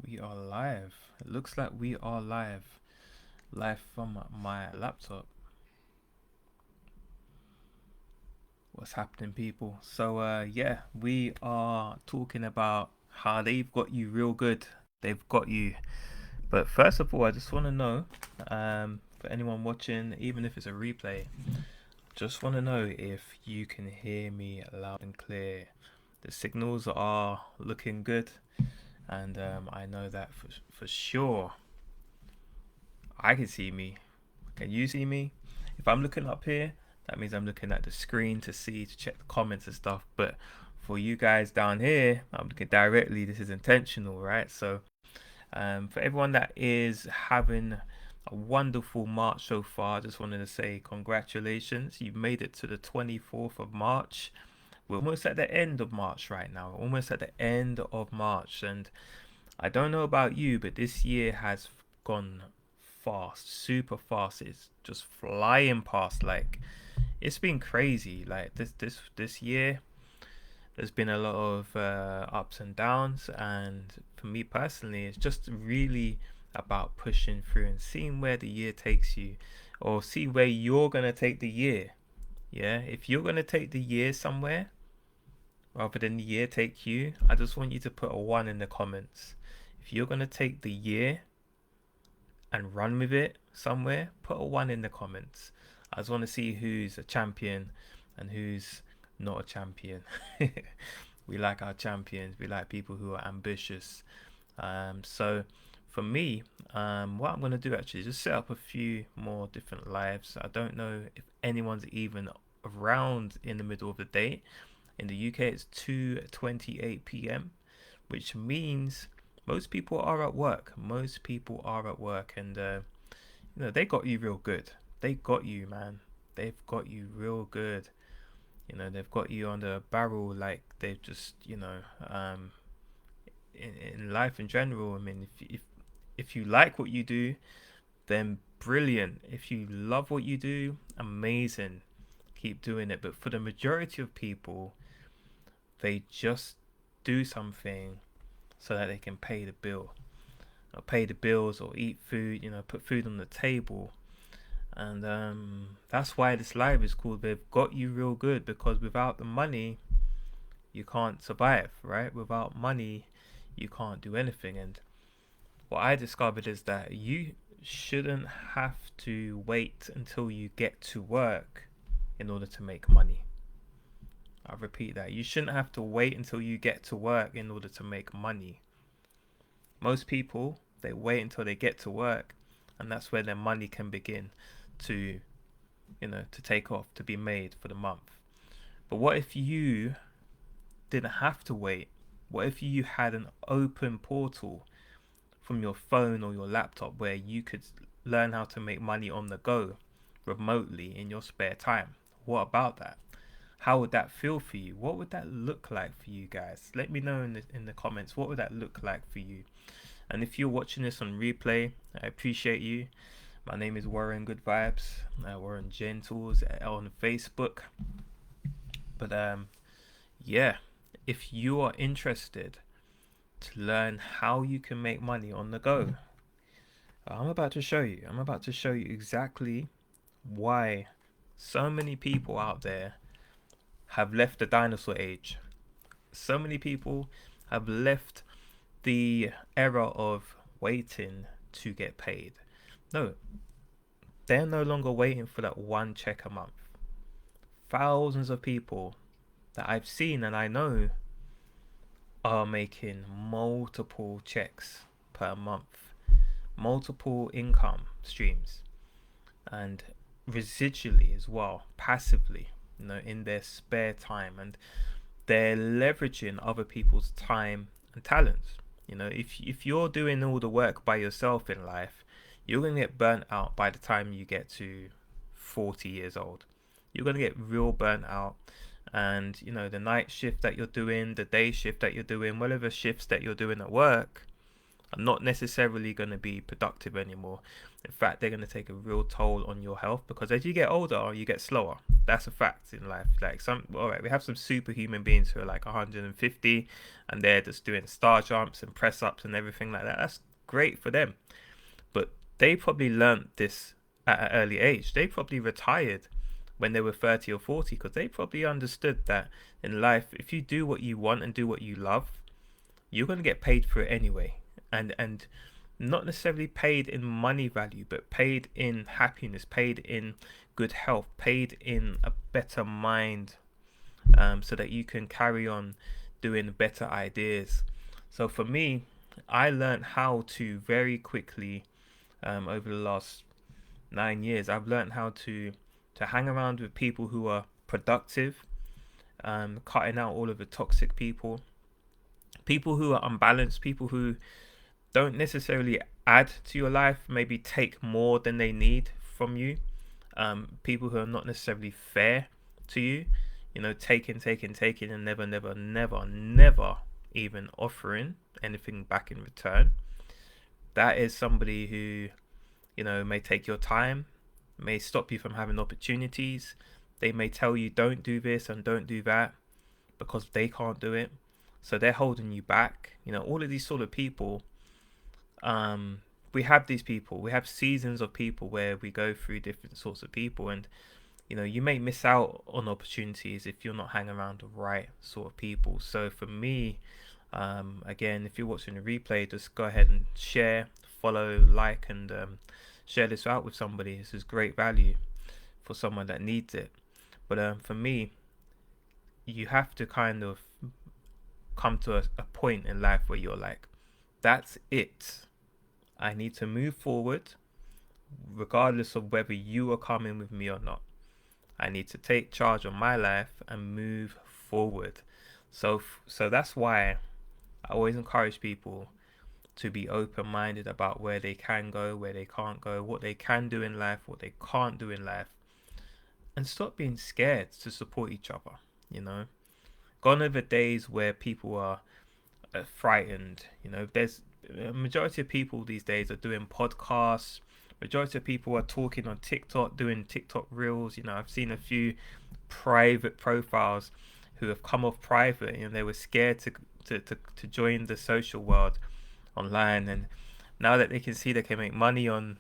We are live. It looks like we are live. Live from my laptop. What's happening, people? So, we are talking about how they've got you real good. They've got you. But first of all, I just want to know, for anyone watching, even if it's a replay, just want to know if you can hear me loud and clear. The signals are looking good, and I know that for sure. I can see me. Can you see me? If I'm looking up here, that means I'm looking at the screen to check the comments and stuff. But for you guys down here, I'm looking directly. This is intentional, right? So, for everyone that is having a wonderful March so far, I just wanted to say congratulations. You've made it to the 24th of March. We're almost at the end of March right now. Almost at the end of March. And I don't know about you, but this year has gone fast, super fast. It's just flying past. Like it's been crazy. Like this year, there's been a lot of ups and downs, and for me personally, it's just really about pushing through and seeing where the year takes you, or see where you're gonna take the year. Yeah, if you're gonna take the year somewhere rather than the year take you, I just want you to put a one in the comments. If you're gonna take the year and run with it somewhere, put a one in the comments. I just want to see who's a champion and who's not a champion. We like our champions. We like people who are ambitious. So for me, what I'm going to do actually is just set up a few more different lives. I don't know if anyone's even around in the middle of the day. In the UK, it's 2:28 p.m., which means most people are at work. Most people are at work, and they got you real good. They got you, man. They've got you real good. They've got you on the barrel, like they've just, in life in general. I mean, if you like what you do, then brilliant. If you love what you do, amazing. Keep doing it. But for the majority of people, they just do something so that they can pay the bill, or pay the bills, or eat food, put food on the table. And that's why this live is called They've Got You Real Good, because without the money, you can't survive, right? Without money, you can't do anything. And what I discovered is that you shouldn't have to wait until you get to work in order to make money. I'll repeat that. You shouldn't have to wait until you get to work in order to make money. Most people, they wait until they get to work, and that's where their money can begin to, to take off, to be made for the month. But what if you didn't have to wait? What if you had an open portal from your phone or your laptop where you could learn how to make money on the go, remotely, in your spare time? What about that? How would that feel for you? What would that look like for you guys? Let me know in the comments. What would that look like for you? And if you're watching this on replay, I appreciate you. My name is Warren Good Vibes. Warren Gentles on Facebook. But yeah, if you are interested to learn how you can make money on the go, I'm about to show you. I'm about to show you exactly why so many people out there have left the dinosaur age. So many people have left the era of waiting to get paid. No, they're no longer waiting for that one check a month. Thousands of people that I've seen and I know are making multiple checks per month, multiple income streams, and residually as well, passively, in their spare time, and they're leveraging other people's time and talents. If you're doing all the work by yourself in life, you're gonna get burnt out by the time you get to 40 years old. You're gonna get real burnt out, and the night shift that you're doing, the day shift that you're doing, whatever shifts that you're doing at work, are not necessarily going to be productive anymore. In fact, they're going to take a real toll on your health, because as you get older, you get slower. That's a fact in life. Like all right, we have some superhuman beings who are like 150 and they're just doing star jumps and press ups and everything like that. That's great for them. But they probably learned this at an early age. They probably retired when they were 30 or 40, because they probably understood that in life, if you do what you want and do what you love, you're going to get paid for it anyway. And not necessarily paid in money value, but paid in happiness, paid in good health, paid in a better mind, so that you can carry on doing better ideas. So for me, I learned how to very quickly, over the last 9 years, I've learned how to hang around with people who are productive, cutting out all of the toxic people, people who are unbalanced, people who don't necessarily add to your life, maybe take more than they need from you, people who are not necessarily fair to you, taking, and never even offering anything back in return. That is somebody who, may take your time, may stop you from having opportunities. They may tell you don't do this and don't do that because they can't do it. So they're holding you back. All of these sort of people, we have these people. We have seasons of people where we go through different sorts of people, and you may miss out on opportunities if you're not hanging around the right sort of people. So for me, again, if you're watching the replay, just go ahead and share, follow, like, and share this out with somebody. This is great value for someone that needs it. But for me, you have to kind of come to a point in life where you're like, that's it. I need to move forward regardless of whether you are coming with me or not. I need to take charge of my life and move forward. So that's why I always encourage people to be open-minded about where they can go, where they can't go, what they can do in life, what they can't do in life, and stop being scared to support each other. Gone are the days where people are frightened. There's a majority of people these days are doing podcasts. Majority of people are talking on TikTok, doing TikTok reels. I've seen a few private profiles who have come off private, they were scared to join the social world online, and now that they can see they can make money on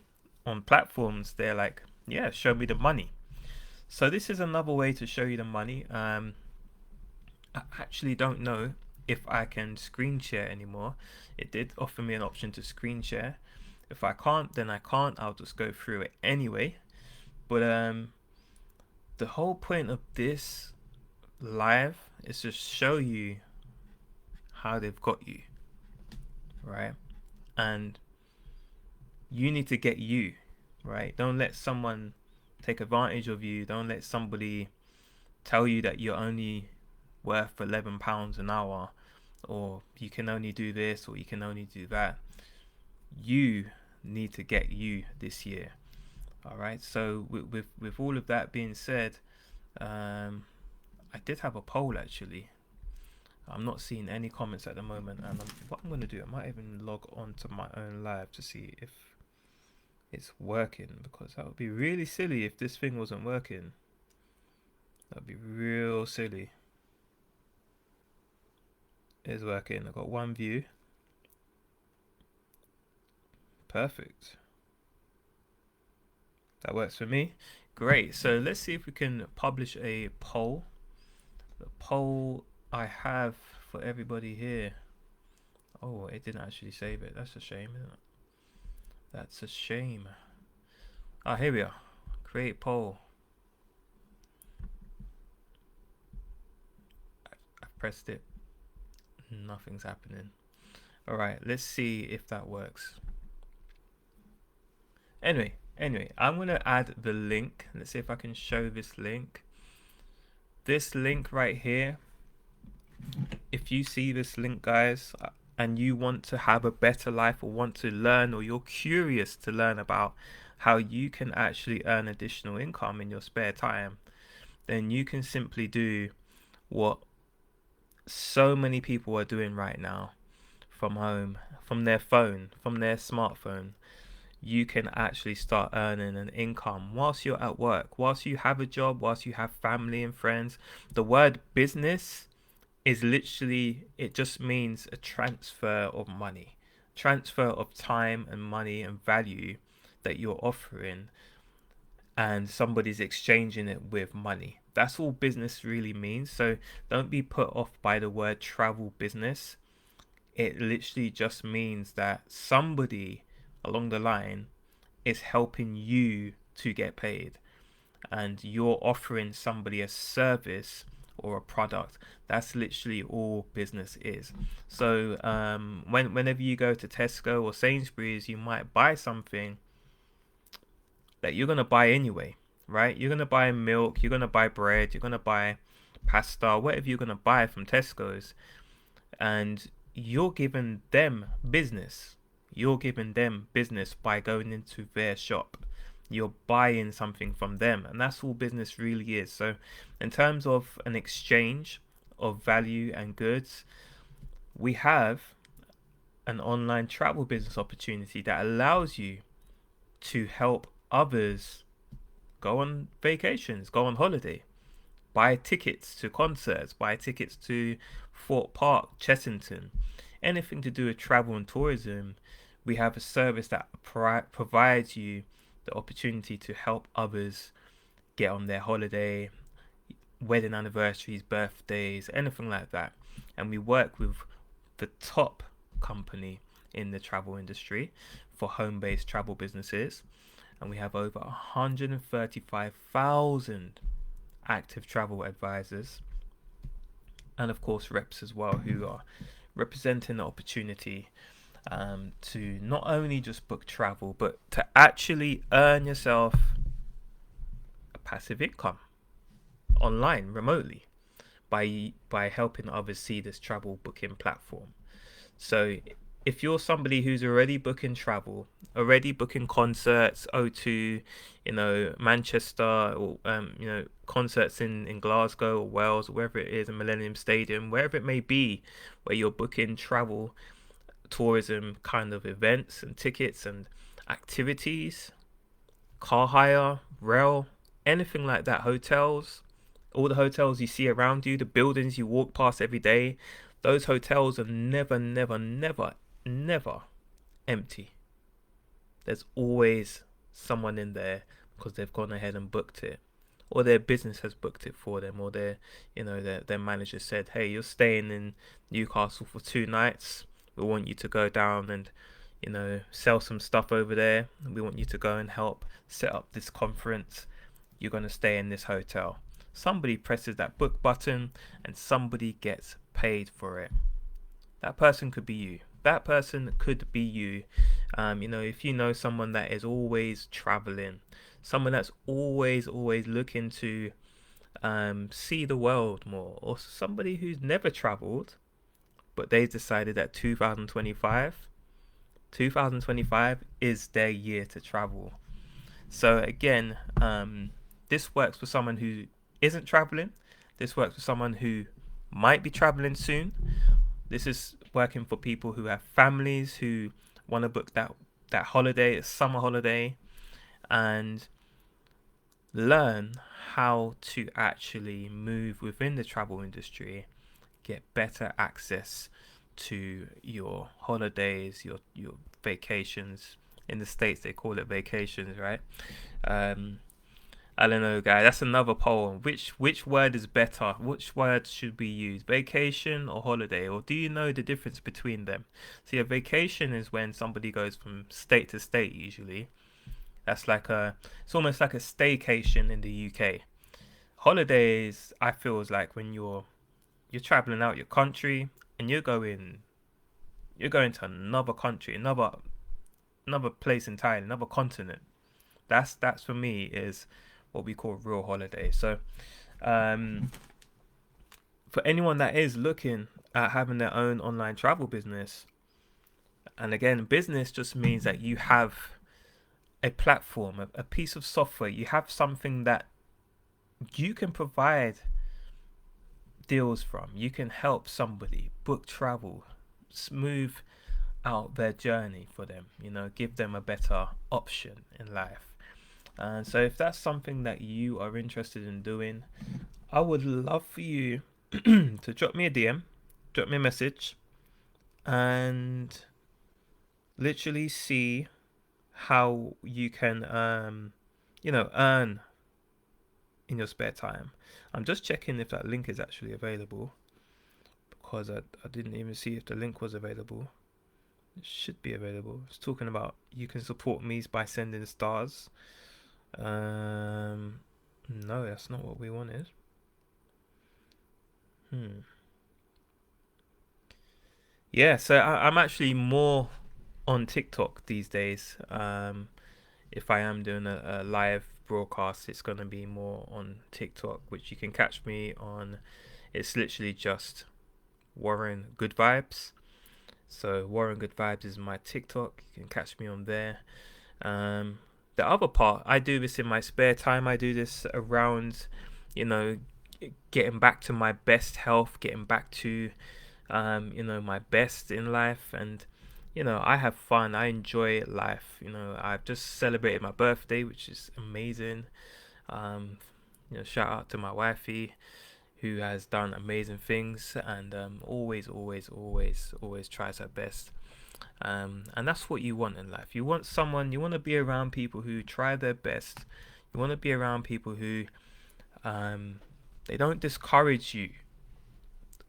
platforms, they're like, yeah, show me the money. So this is another way to show you the money. I actually don't know if I can screen share anymore. It did offer me an option to screen share. If I can't, then I can't. I'll just go through it anyway. But the whole point of this live is to show you how they've got you, right? And you need to get you, right? Don't let someone take advantage of you. Don't let somebody tell you that you're only worth £11 an hour, or you can only do this, or you can only do that. You need to get you this year. All right. So with all of that being said, I did have a poll actually. I'm not seeing any comments at the moment, and what I'm going to do, I might even log on to my own live to see if it's working, because that would be really silly if this thing wasn't working. That'd be real silly. It's working. I've got one view. Perfect. That works for me. Great. So let's see if we can publish a poll. The poll I have for everybody here. Oh, it didn't actually save it. That's a shame, isn't it? That's a shame. Ah, here we are. Create poll. I've pressed it. Nothing's happening. Alright, let's see if that works. Anyway, I'm going to add the link. Let's see if I can show this link. This link right here. If you see this link, guys, and you want to have a better life, or want to learn, or you're curious to learn about how you can actually earn additional income in your spare time, then you can simply do what so many people are doing right now. from home, from their phone, from their smartphone. You can actually start earning an income whilst you're at work, whilst you have a job, whilst you have family and friends. The word business is literally, it just means a transfer of money, transfer of time and money and value that you're offering, and somebody's exchanging it with money. That's all business really means. So don't be put off by the word travel business. It literally just means that somebody along the line is helping you to get paid, and you're offering somebody a service or a product. That's literally all business is. So whenever you go to Tesco or Sainsbury's, you might buy something that you're gonna buy anyway, right? You're gonna buy milk, you're gonna buy bread, you're gonna buy pasta, whatever you're gonna buy from Tesco's, and you're giving them business. You're giving them business by going into their shop. You're buying something from them, and that's all business really is. So, in terms of an exchange of value and goods, we have an online travel business opportunity that allows you to help others go on vacations, go on holiday, buy tickets to concerts, buy tickets to Fort Park, Chessington, anything to do with travel and tourism. We have a service that provides you the opportunity to help others get on their holiday, wedding anniversaries, birthdays, anything like that. And we work with the top company in the travel industry for home-based travel businesses, and we have over 135,000 active travel advisors, and of course reps as well, who are representing the opportunity to not only just book travel, but to actually earn yourself a passive income online, remotely, by helping others see this travel booking platform. So if you're somebody who's already booking travel, already booking concerts, O2, Manchester, or concerts in Glasgow or Wales, or wherever it is, in Millennium Stadium, wherever it may be, where you're booking travel, tourism kind of events and tickets and activities, car hire, rail, anything like that, hotels, all the hotels you see around you, the buildings you walk past every day, those hotels are never, never, never, never empty. There's always someone in there because they've gone ahead and booked it, or their business has booked it for them, or their manager said, hey, you're staying in Newcastle for 2 nights. We want you to go down and sell some stuff over there. We want you to go and help set up this conference. You're going to stay in this hotel. Somebody presses that book button and somebody gets paid for it. That person could be you. That person could be you. If you know someone that is always traveling, someone that's always looking to see the world more, or somebody who's never traveled, but they've decided that 2025 is their year to travel. So again, this works for someone who isn't traveling. This works for someone who might be traveling soon. This is working for people who have families who want to book that holiday, a summer holiday, and learn how to actually move within the travel industry, get better access to your holidays, your vacations. In the States they call it vacations, right? I don't know, guys. That's another poll. Which word is better? Which word should we use? Vacation or holiday? Or do you know the difference between them? See, a vacation is when somebody goes from state to state usually. It's almost like a staycation in the UK. Holidays, I feel, is like when you're traveling out your country and you're going to another country, another place entirely, another continent. That's for me is what we call real holiday. So for anyone that is looking at having their own online travel business, and again, business just means that you have a platform, a piece of software, you have something that you can provide deals from. You can help somebody book travel, smooth out their journey for them, give them a better option in life. And so if that's something that you are interested in doing, I would love for you to drop me a DM, drop me a message, and literally see how you can earn in your spare time. I'm just checking if that link is actually available, because I didn't even see if the link was available. It should be available. It's talking about you can support me by sending stars. No, that's not what we wanted. Yeah, so I'm actually more on TikTok these days. If I am doing a live broadcast, it's gonna be more on TikTok, which you can catch me on. It's literally just Warren Good Vibes. So Warren Good Vibes is my TikTok. You can catch me on there. The other part, I do this in my spare time. I do this around, you know, getting back to my best health, getting back to, my best in life. And, I have fun. I enjoy life. I've just celebrated my birthday, which is amazing. Shout out to my wifey, who has done amazing things, and always, always, always, always tries her best. And that's what you want in life. You want to be around people who try their best. You want to be around people who they don't discourage you.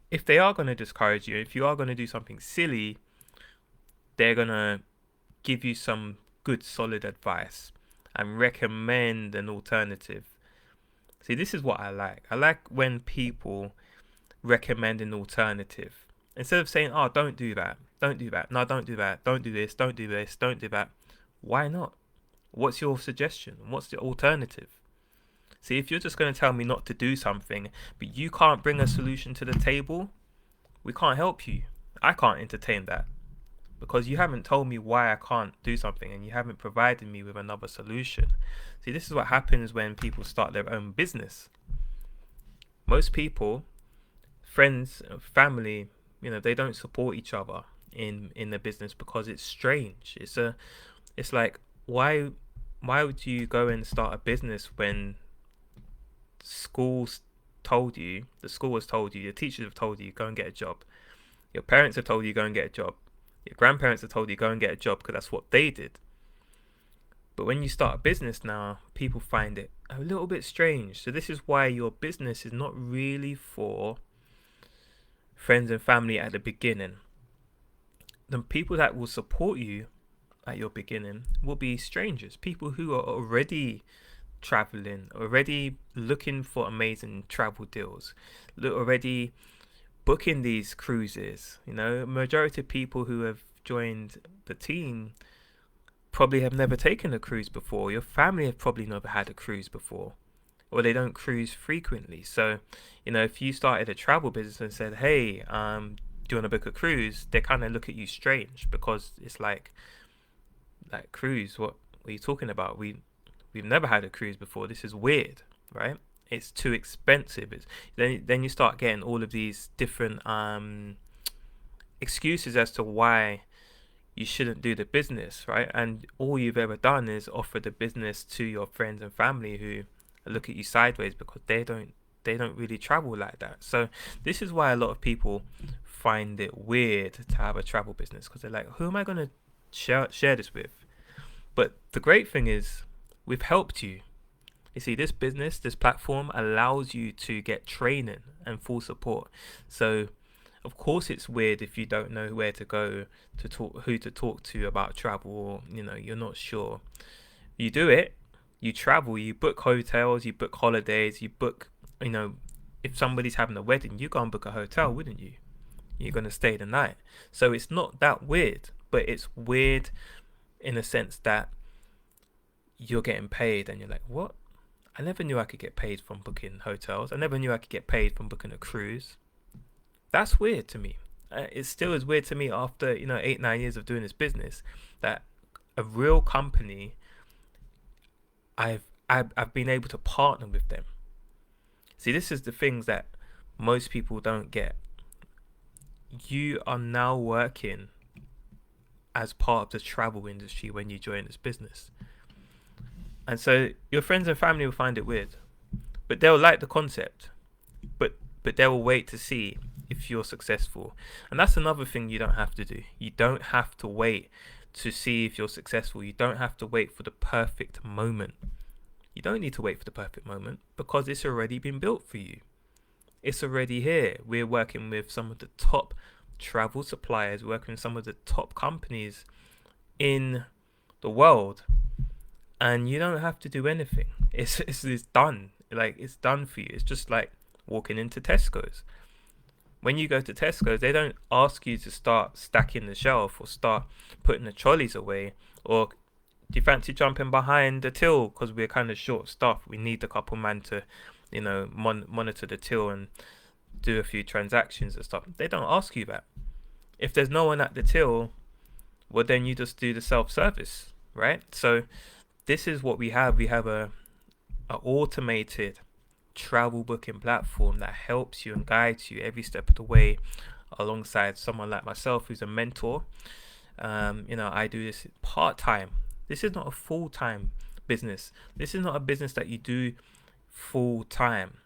If they are going to discourage you, if you are going to do something silly, they're going to give you some good solid advice and recommend an alternative. See, this is what I like. I like when people recommend an alternative. Instead of saying, oh, don't do that. Don't do that. No, don't do that. Don't do this. Don't do this. Don't do that. Why not? What's your suggestion? What's the alternative? See, if you're just going to tell me not to do something, but you can't bring a solution to the table, we can't help you. I can't entertain that, because you haven't told me why I can't do something, and you haven't provided me with another solution. See, this is what happens when people start their own business. Most people, friends, family, they don't support each other in the business, because it's strange. It's like, why would you go and start a business when the school has told you, your teachers have told you, go and get a job. Your parents have told you, go and get a job. Your grandparents have told you, go and get a job, because that's what they did. But when you start a business now, people find it a little bit strange. So this is why your business is not really for friends and family at the beginning. The people that will support you at your beginning will be strangers, people who are already traveling, already looking for amazing travel deals, already booking these cruises. Majority of people who have joined the team probably have never taken a cruise before. Your family have probably never had a cruise before, or they don't cruise frequently. So, if you started a travel business and said, hey, do you want to book a cruise? They kind of look at you strange, because it's like cruise, what are you talking about? We've never had a cruise before. This is weird, right? It's too expensive. Then you start getting all of these different excuses as to why you shouldn't do the business, right? And all you've ever done is offer the business to your friends and family, who look at you sideways because they don't really travel like that. So this is why a lot of people find it weird to have a travel business, because they're like, who am I going to share this with? But the great thing is, we've helped you. You see, this business, this platform allows you to get training and full support. So of course it's weird if you don't know where to go to talk, who to talk to about travel, or you're not sure. You do it, you travel, you book hotels, you book holidays, you book, if somebody's having a wedding, you go and book a hotel, wouldn't you? You're going to stay the night. So it's not that weird, but it's weird in a sense that you're getting paid and you're like, what? I never knew I could get paid from booking hotels. I never knew I could get paid from booking a cruise. That's weird to me. It still is weird to me after 8-9 years of doing this business, that a real company, I've been able to partner with them. See, this is the things that most people don't get. you are now working as part of the travel industry when you join this business. And so your friends and family will find it weird, but they'll like the concept. But they will wait to see if you're successful. And that's another thing you don't have to do. You don't have to wait to see if you're successful. You don't have to wait for the perfect moment. You don't need to wait for the perfect moment because it's already been built for you. It's already here. We're working with some of the top travel suppliers, working with some of the top companies in the world, and you don't have to do anything. It's done. Like, it's done for you. It's just like walking into Tesco's. When you go to Tesco's, they don't ask you to start stacking the shelf or start putting the trolleys away, or do you fancy jumping behind the till because we're kind of short staffed. We need a couple man to, monitor the till and do a few transactions and stuff. They don't ask you that. If there's no one at the till, well, then you just do the self-service, right? So this is what we have. We have a automated travel booking platform that helps you and guides you every step of the way, alongside someone like myself who's a mentor. I do this part-time. This is not a full-time business. This is not a business that you do full-time.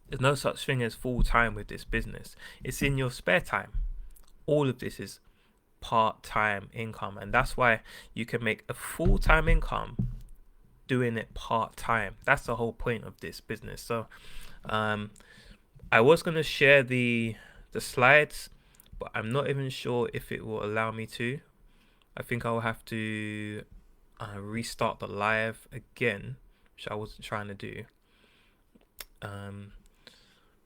There's no such thing as full-time with this business. It's in your spare time. All of this is part-time income, and that's why you can make a full-time income doing it part-time. That's the whole point of this business. So I was going to share the slides, but I'm not even sure if it will allow me to. I think I'll have to restart the live again, which I wasn't trying to do.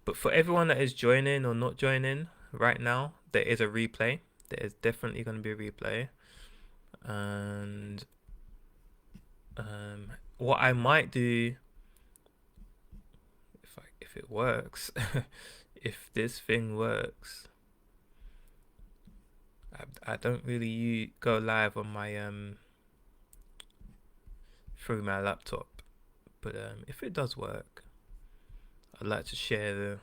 But for everyone that is joining or not joining right now, there is a replay. There is definitely going to be a replay. And what I might do, if it works, if this thing works, I don't really go live on my through my laptop, but if it does work, I'd like to share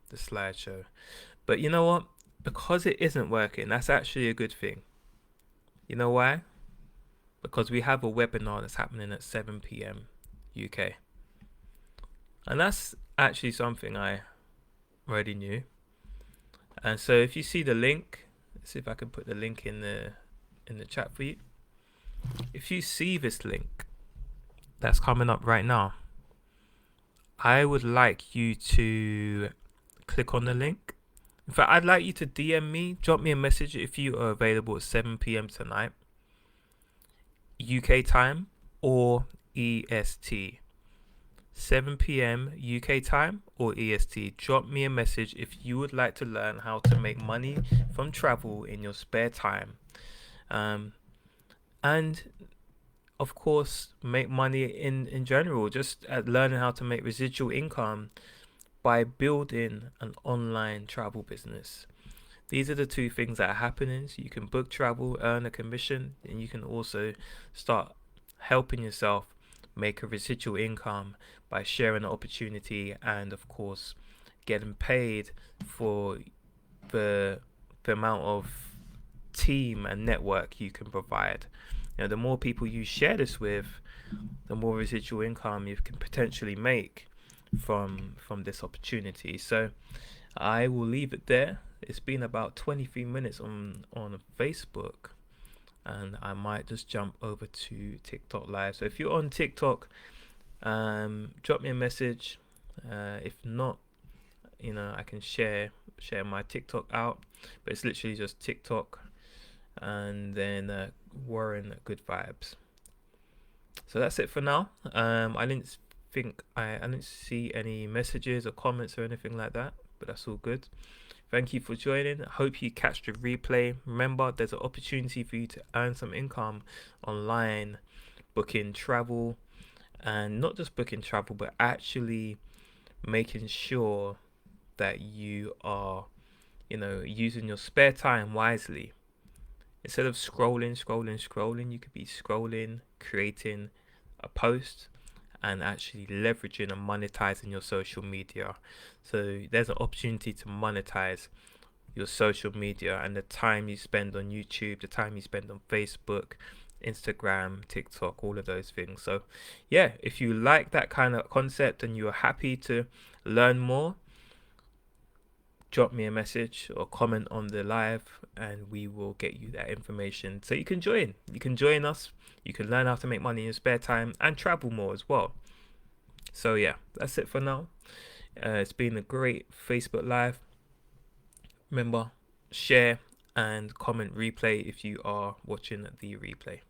the slideshow. But you know what? Because it isn't working, that's actually a good thing. You know why? Because we have a webinar that's happening at 7 p.m. UK. And that's actually something I already knew. And so if you see the link, let's see if I can put the link in the chat for you. If you see this link that's coming up right now, I would like you to click on the link. In fact, I'd like you to DM me, drop me a message if you are available at 7 p.m. tonight, UK time or EST. 7 p.m. UK time or EST. Drop me a message if you would like to learn how to make money from travel in your spare time. And of course, make money in general, just at learning how to make residual income by building an online travel business. These are the two things that are happening. So you can book travel, earn a commission, and you can also start helping yourself make a residual income by sharing the opportunity and, of course, getting paid for the amount of team and network you can provide. The more people you share this with, the more residual income you can potentially make from this opportunity. So I will leave it there. It's been about 23 minutes on Facebook, and I might just jump over to TikTok live. So if you're on TikTok, drop me a message. If not, I can share my TikTok out, but it's literally just TikTok and then Warren Good Vibes. So that's it for now. I didn't see any messages or comments or anything like that, but that's all good. Thank you for joining. I hope you catch the replay. Remember, there's an opportunity for you to earn some income online, booking travel, and not just booking travel, but actually making sure that you are, using your spare time wisely. Instead of scrolling, you could be scrolling, creating a post, and actually leveraging and monetizing your social media. So there's an opportunity to monetize your social media and the time you spend on YouTube, the time you spend on Facebook, Instagram, TikTok, all of those things. So, yeah, if you like that kind of concept and you're happy to learn more, drop me a message or comment on the live and we will get you that information so you can join. You can join us. You can learn how to make money in your spare time and travel more as well. So, yeah, that's it for now. It's been a great Facebook Live. Remember, share and comment replay if you are watching the replay.